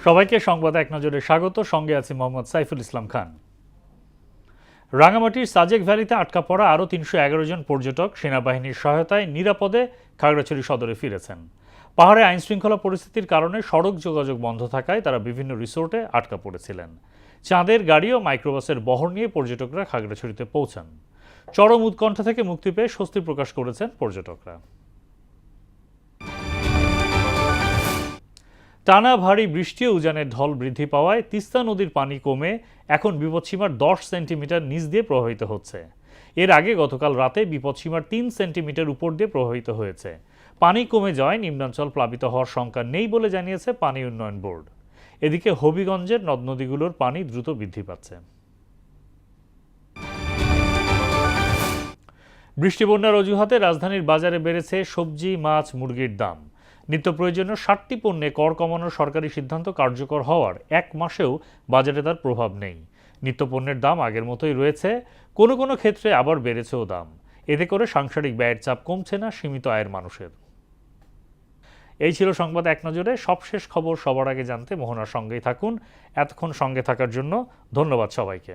সবাইকে সংবাদ এক নজরে স্বাগত। সঙ্গে আছে মোহাম্মদ সাইফুল ইসলাম খান। রাঙামাটির সাজেক ভ্যালিতে আটকা পড়া আরও ৩১১ জন পর্যটক সেনাবাহিনীর সহায়তায় নিরাপদে খাগড়াছড়ি সদরে ফিরেছেন। পাহাড়ে আইনশৃঙ্খলা পরিস্থিতির কারণে সড়ক যোগাযোগ বন্ধ থাকায় তারা বিভিন্ন রিসোর্টে আটকা পড়েছিলেন। চাঁদের গাড়ি ও মাইক্রোবাসের বহর নিয়ে পর্যটকরা খাগড়াছড়িতে পৌঁছান। চরম উৎকণ্ঠা থেকে মুক্তি পেয়ে স্বস্তি প্রকাশ করেছেন পর্যটকরা। টানা ভারী বৃষ্টি ও উজানের ঢল বৃদ্ধি পাওয়ায় তিস্তা নদীর পানি কমে এখন বিপদসীমার 10 সেন্টিমিটার নিচ দিয়ে প্রবাহিত হচ্ছে। এর আগে গতকাল রাতে বিপদসীমার 3 সেন্টিমিটার উপর দিয়ে প্রবাহিত হয়েছে। পানি কমে যাওয়ায় নিম্নাঞ্চল প্লাবিত হওয়ার শঙ্কা নেই বলে জানিয়েছে পানি উন্নয়ন বোর্ড। এদিকে হবিগঞ্জের নদ নদীগুলোর পানি দ্রুত বৃদ্ধি পাচ্ছে। বৃষ্টি বন্যার অজুহাতে রাজধানীর বাজারে বেড়েছে সবজি, মাছ, মুরগির দাম। নিত্য প্রয়োজনীয় 60টি পণ্যে কর কমানোর সরকারি সিদ্ধান্ত কার্যকর হওয়ার এক মাসেও বাজারে তার প্রভাব নেই। নিত্যপণ্যের দাম আগের মতোই রয়েছে, কোনো কোনো ক্ষেত্রে আবার বেড়েছেও দাম। এতে করে সাংসারিক ব্যয়ের চাপ কমছে না সীমিত আয়ের মানুষের। এই ছিল সংবাদ এক নজরে। সবশেষ খবর সবার আগে জানতে মোহনার সঙ্গেই থাকুন। এতক্ষণ সঙ্গে থাকার জন্য ধন্যবাদ সবাইকে।